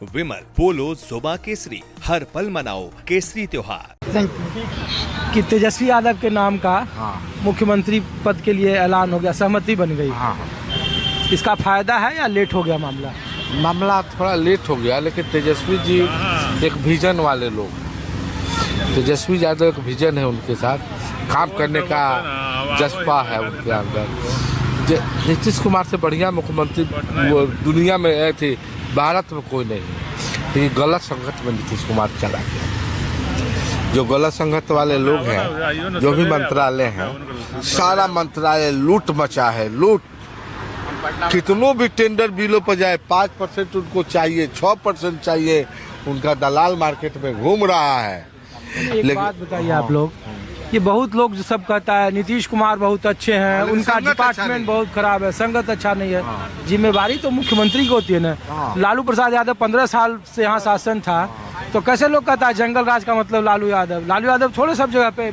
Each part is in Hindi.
विमल, पोलो, जोबा केसरी, हर पल मनाओ केसरी त्योहार। कि तेजस्वी यादव के नाम का मुख्यमंत्री पद के लिए ऐलान हो गया, सहमति बन गई। इसका फायदा है या लेट हो गया मामला? मामला थोड़ा लेट हो गया, लेकिन तेजस्वी जी एक विजन वाले लोग, तेजस्वी यादव एक विजन है, उनके साथ काम करने का जज्बा है उनके अंदर। नीतीश कुमार से बढ़िया मुख्यमंत्री वो दुनिया में आए थे, भारत में कोई नहीं है। तो ये गलत संगत में नीतीश कुमार चला गया। जो गलत संगत वाले लोग हैं, जो भी मंत्रालय हैं, सारा मंत्रालय लूट मचा है, लूट। कितनों भी टेंडर बिलों पर जाए, 5% उनको चाहिए, 6% चाहिए, उनका दलाल मार्केट में घूम रहा है। एक बात बताइए आप लोग, ये बहुत लोग जो सब कहता है नीतीश कुमार बहुत अच्छे हैं, उनका डिपार्टमेंट बहुत खराब है, संगत अच्छा नहीं है। जिम्मेवारी तो मुख्यमंत्री की होती है ना। लालू प्रसाद यादव 15 साल से यहाँ शासन था, तो कैसे लोग कहता है जंगल राज का मतलब लालू यादव थोड़े सब जगह पे।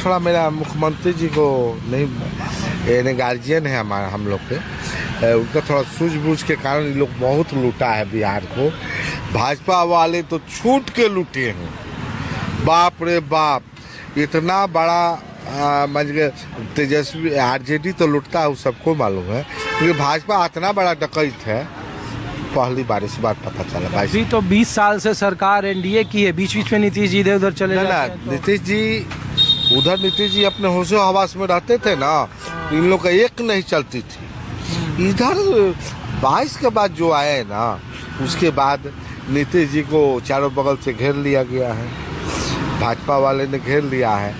थोड़ा मेरा मुख्यमंत्री जी को नहीं, गार्जियन है हमारा, हम लोग के, उनका थोड़ा सूझबूझ के कारण ये लोग बहुत लूटा है बिहार को। भाजपा वाले तो छूट के लूटे हैं, बाप रे बाप। इतना बड़ा तेजस्वी आरजेडी तो लुटता है, सबको मालूम है, लेकिन भाजपा इतना बड़ा डकैत है, पहली बार इस बार पता चला। भाई तो 20 साल से सरकार एनडीए की है, बीच बीच में नीतीश जी इधर उधर चले जाते हैं तो... नीतीश जी अपने होशो हवास में रहते थे ना, इन लोग का एक नहीं चलती थी। इधर 22 के बाद जो आए ना, उसके बाद नीतीश जी को चारों बगल से घेर लिया गया है, भाजपा वाले ने घेर लिया है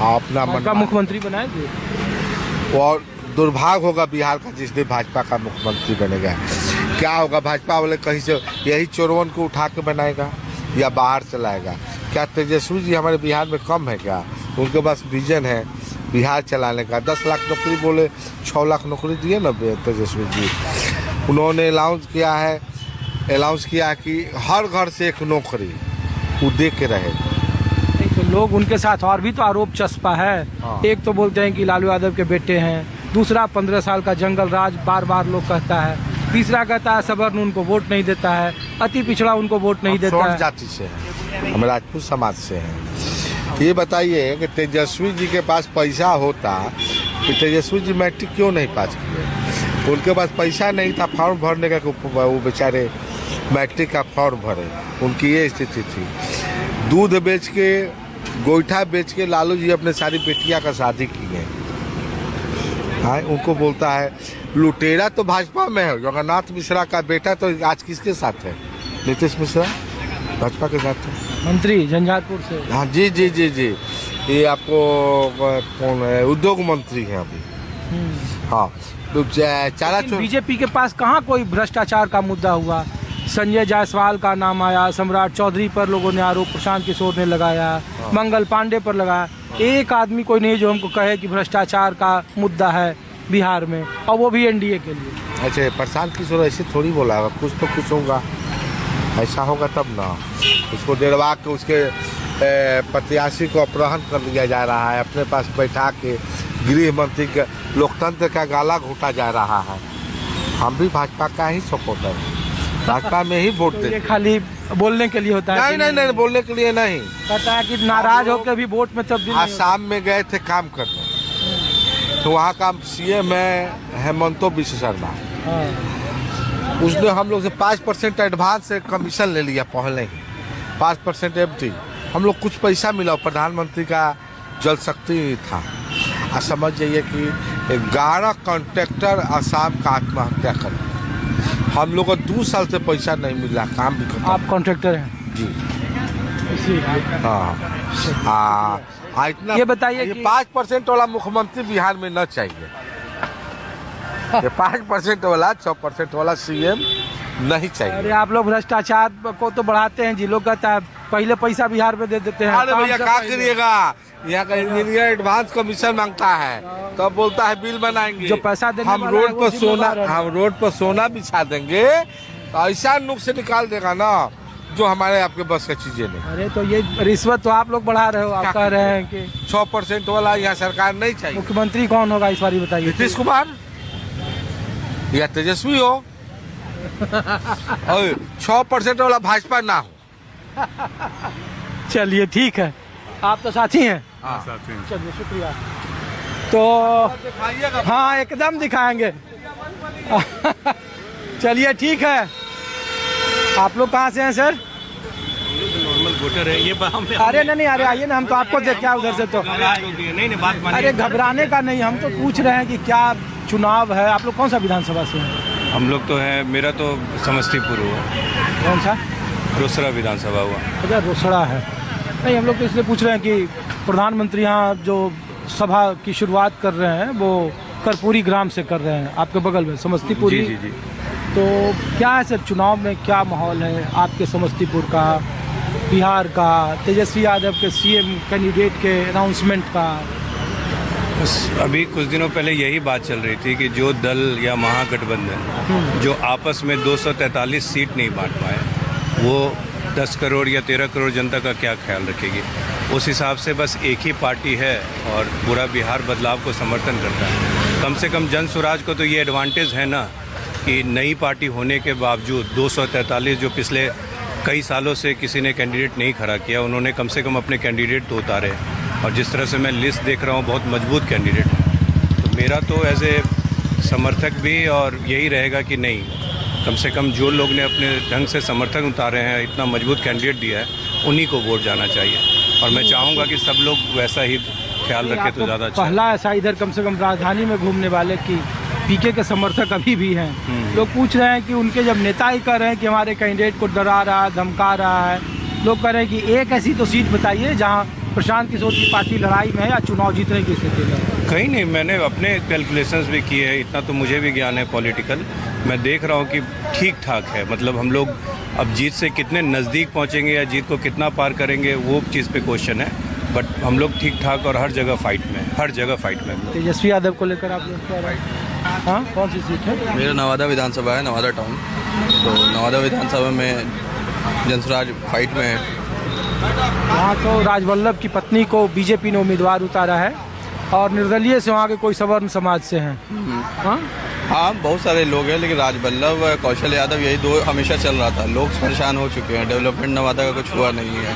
अपना भाजपा मुख्यमंत्री बनाएंगे। और दुर्भाग्य होगा बिहार का जिसने भाजपा का मुख्यमंत्री बनेगा। क्या होगा, भाजपा वाले कहीं से यही चोरवन को उठा के बनाएगा या बाहर चलाएगा? क्या तेजस्वी जी हमारे बिहार में कम है क्या? उनके पास विजन है बिहार चलाने का। 10 लाख नौकरी बोले, 6 लाख नौकरी दिए ना तेजस्वी जी। उन्होंने अनाउंस किया कि हर घर से एक नौकरी वो दे के रहेगा। तो लोग उनके साथ और भी तो आरोप चस्पा है। एक तो बोलते हैं कि लालू यादव के बेटे हैं, दूसरा 15 साल का जंगल राज बार बार लोग कहता है, तीसरा कहता है सबर उनको वोट नहीं देता है, अति पिछड़ा उनको वोट नहीं देता है। जाति से है, हम राजपूत समाज से हैं। ये बताइए कि तेजस्वी जी के पास पैसा होता कि तेजस्वी जी मैट्रिक क्यों नहीं पास किए? उनके पास पैसा नहीं था फॉर्म भरने का, वो बेचारे मैट्रिक का फॉर्म भरे। उनकी ये स्थिति थी। दूध बेच के, गोईठा बेच के लालू जी अपने सारी बेटियां का शादी की है। हाँ, उनको बोलता है लुटेरा तो भाजपा में है। जगन्नाथ मिश्रा का बेटा तो आज किसके साथ है? नीतीश मिश्रा भाजपा के साथ है, मंत्री झंझारपुर से। हाँ जी जी जी जी, ये आपको कौन है? उद्योग मंत्री है अभी। हाँ, तो बीजेपी के पास कहाँ कोई भ्रष्टाचार का मुद्दा हुआ? संजय जायसवाल का नाम आया, सम्राट चौधरी पर लोगों ने आरोप प्रशांत किशोर ने लगाया, मंगल पांडे पर लगाया। एक आदमी कोई नहीं जो हमको कहे कि भ्रष्टाचार का मुद्दा है बिहार में, और वो भी एनडीए के लिए। अच्छा, प्रशांत किशोर ऐसे थोड़ी बोला होगा, कुछ तो कुछ होगा, ऐसा होगा तब ना। उसको डेढ़वा के उसके प्रत्याशी को अपहरण कर लिया जा रहा है, अपने पास बैठा के गृह मंत्री के लोकतंत्र का गाला घोटा जा रहा है। हम भी भाजपा का ही सपोर्टर हैं, भाजपा में ही वोट देते। खाली बोलने के लिए होता है? नहीं, बोलने के लिए नहीं। कहता है कि नाराज होकर भी वोट में तब्दील। आसाम में गए थे काम करने, तो वहाँ का सीएम है हेमंतो बिश्व शर्मा। उसने हम लोग से 5% एडवांस से कमीशन ले लिया पहले ही, 5% एफडी। हम लोग कुछ पैसा मिला, प्रधानमंत्री का जल शक्ति था। आप समझ जाइए कि 11 कॉन्ट्रैक्टर आसाम का आत्महत्या कर, हम लोग को 2 साल से पैसा नहीं मिला, काम भी खत्म। आप कॉन्ट्रैक्टर हैं जी? हाँ। इतना ये बताइए कि 5% वाला मुख्यमंत्री बिहार में न चाहिए। ये 5% वाला, 6% वाला सीएम नहीं चाहिए। अरे आप लोग भ्रष्टाचार को तो बढ़ाते हैं जी। लोग कहता है पहले पैसा बिहार में दे देते हैं। अरे भैया क्या करिएगा, यहाँ का इंजीनियर एडवांस कमीशन मांगता है, तब तो बोलता है बिल बनाएंगे। जो पैसा देने हम रोड पर सोना बिछा देंगे, तो ऐसा नुक्स से निकाल देगा ना जो हमारे आपके बस की चीजें नहीं। अरे तो ये रिश्वत तो आप लोग बढ़ा रहे हो। आप कह रहे हैं कि 6% वाला यहाँ सरकार नहीं चाहिए। मुख्यमंत्री कौन होगा इस बार बताइए? नीतीश कुमार या तेजस्वी हो। और 100% वाला भाजपा ना हो। चलिए ठीक है, आप तो साथी हैं। चलिए शुक्रिया। तो हाँ एकदम दिखाएंगे। चलिए ठीक है। आप लोग कहाँ से हैं सर? नॉर्मल वोटर है ये अरे नहीं अरे आइए ना, हम तो आपको देख क्या उधर से तो नहीं बात मानिए। अरे घबराने का नहीं, हम तो पूछ रहे हैं कि क्या चुनाव है। आप लोग कौन सा विधानसभा से हैं? हम लोग तो है, मेरा तो समस्तीपुर हुआ। कौन सा? रोसड़ा विधानसभा हुआ। अच्छा रोसड़ा है। नहीं हम लोग तो इसलिए पूछ रहे हैं कि प्रधानमंत्री यहाँ जो सभा की शुरुआत कर रहे हैं वो कर्पूरी ग्राम से कर रहे हैं, आपके बगल में समस्तीपुर। जी जी जी। तो क्या है सर, चुनाव में क्या माहौल है आपके समस्तीपुर का, बिहार का, तेजस्वी यादव के सीएम कैंडिडेट के अनाउंसमेंट का? बस अभी कुछ दिनों पहले यही बात चल रही थी कि जो दल या महागठबंधन जो आपस में 243 सीट नहीं बांट पाए, वो 10 करोड़ या 13 करोड़ जनता का क्या ख्याल रखेगी। उस हिसाब से बस एक ही पार्टी है और पूरा बिहार बदलाव को समर्थन करता है। कम से कम जन स्वराज को तो ये एडवांटेज है ना कि नई पार्टी होने के बावजूद 243 जो पिछले कई सालों से किसी ने कैंडिडेट नहीं खड़ा किया, उन्होंने कम से कम अपने कैंडिडेट तो उतारे। और जिस तरह से मैं लिस्ट देख रहा हूँ बहुत मजबूत कैंडिडेट है। तो मेरा तो एज ए समर्थक भी और यही रहेगा कि नहीं, कम से कम जो लोग ने अपने ढंग से समर्थक उतारे हैं, इतना मजबूत कैंडिडेट दिया है, उन्हीं को वोट जाना चाहिए। और मैं चाहूँगा कि सब लोग वैसा ही ख्याल रखें तो ज़्यादा अच्छा। पहला ऐसा इधर कम से कम राजधानी में घूमने वाले की पीके के समर्थक अभी भी हैं। लोग पूछ रहे हैं कि उनके जब नेता ही कह रहे हैं कि हमारे कैंडिडेट को डरा रहा है, धमका रहा है, लोग कह रहे हैं कि एक ऐसी तो सीट बताइए जहां प्रशांत किशोर की पार्टी लड़ाई में है या चुनाव जीतने की स्थिति में। कहीं नहीं, मैंने अपने कैलकुलेशंस भी किए हैं, इतना तो मुझे भी ज्ञान है पॉलिटिकल। मैं देख रहा हूँ कि ठीक ठाक है, मतलब हम लोग अब जीत से कितने नज़दीक पहुँचेंगे या जीत को कितना पार करेंगे वो चीज़ पे क्वेश्चन है। बट हम लोग ठीक ठाक और हर जगह फाइट में, हर जगह फाइट में। तेजस्वी यादव को लेकर आप लोग क्या राय? हाँ कौन सी सीट है? मेरा नवादा विधानसभा है, नवादा टाउन। तो नवादा विधानसभा में जनसुराज फाइट में है। वहाँ तो राजवल्लभ की पत्नी को बीजेपी ने उम्मीदवार उतारा है और निर्दलीय से वहाँ के कोई सवर्ण समाज से हैं। हाँ बहुत सारे लोग हैं, लेकिन राजवल्लभ कौशल यादव यही दो हमेशा चल रहा था। लोग परेशान हो चुके हैं, डेवलपमेंट नवादा का कुछ हुआ नहीं है।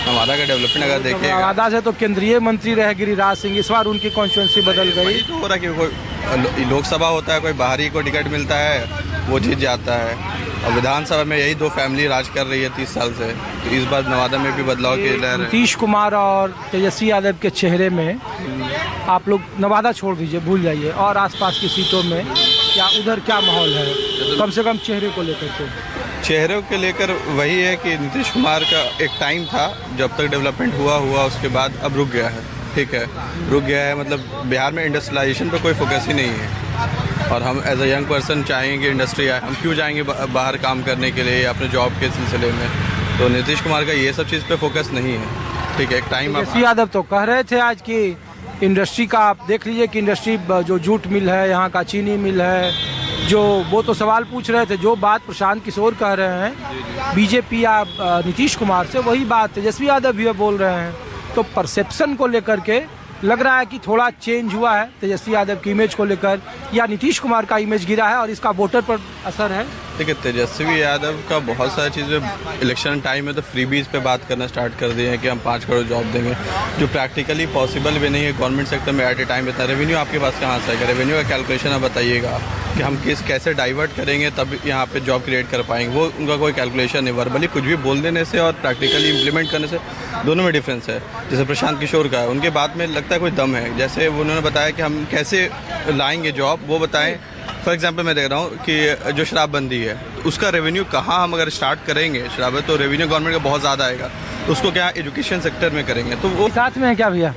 नवादा का डेवलपमेंट अगर देखिए, नवादा से तो केंद्रीय मंत्री रहे गिरिराज सिंह, इस बार उनकी कॉन्स्टिट्यूंसी बदल गई। तो हो रहा है कि कोई लोकसभा होता है, कोई बाहरी को टिकट मिलता है, वो जीत जाता है। और विधानसभा में यही दो फैमिली राज कर रही है 30 साल से। तो इस बार नवादा में भी बदलाव की लहर है। नीतीश कुमार और तेजस्वी यादव के चेहरे में, आप लोग नवादा छोड़ दीजिए, भूल जाइए, और आसपास की सीटों में क्या उधर क्या माहौल है, कम से कम चेहरे को लेकर के? चेहरों के लेकर वही है कि नीतीश कुमार का एक टाइम था जब तक डेवलपमेंट हुआ, उसके बाद अब रुक गया है। ठीक है, रुक गया है, मतलब बिहार में इंडस्ट्रियलाइजेशन पे कोई फोकस ही नहीं है। और हम एज अ यंग पर्सन चाहेंगे इंडस्ट्री आए, हम क्यों जाएंगे बाहर काम करने के लिए या अपने जॉब के सिलसिले में। तो नीतीश कुमार का ये सब चीज़ पे फोकस नहीं है। ठीक है, एक टाइम। तेजस्वी यादव तो कह रहे थे आज की इंडस्ट्री का आप देख लीजिए कि इंडस्ट्री जो जूट मिल है, यहाँ का चीनी मिल है, जो वो तो सवाल पूछ रहे थे, जो बात प्रशांत किशोर कह रहे हैं बीजेपी या नीतीश कुमार से, वही बात तेजस्वी यादव भी बोल रहे हैं। तो परसेप्शन को लेकर के लग रहा है कि थोड़ा चेंज हुआ है तेजस्वी यादव की इमेज को लेकर, या नीतीश कुमार का इमेज गिरा है और इसका वोटर पर असर है। देखिए, तेजस्वी यादव का बहुत सारी चीज़ें इलेक्शन टाइम में तो फ्रीबीज पे बात करना स्टार्ट कर दिए हैं कि हम 5 करोड़ जॉब देंगे, जो प्रैक्टिकली पॉसिबल भी नहीं है। गवर्नमेंट सेक्टर में एट ए टाइम इतना रेवेन्यू आपके पास कहाँ से आएगा? रेवेन्यू का कैलकुलेशन आप बताइएगा कि हम कैसे डाइवर्ट करेंगे तब यहाँ पे जॉब क्रिएट कर पाएंगे, वो उनका कोई कैलकुलेशन नहीं। वर्बली कुछ भी बोल देने से और प्रैक्टिकली इम्प्लीमेंट करने से दोनों में डिफरेंस है। जैसे प्रशांत किशोर का है, उनके बात में लगता है कोई दम है। जैसे उन्होंने बताया कि हम कैसे लाएंगे जॉब, वो बताएं। फॉर एग्जांपल मैं देख रहा हूँ कि जो शराबबंदी है उसका रेवेन्यू कहाँ हम अगर स्टार्ट करेंगे, शराब तो रेवेन्यू गवर्नमेंट का बहुत ज़्यादा आएगा, उसको क्या एजुकेशन सेक्टर में करेंगे। तो वो साथ में है क्या भैया?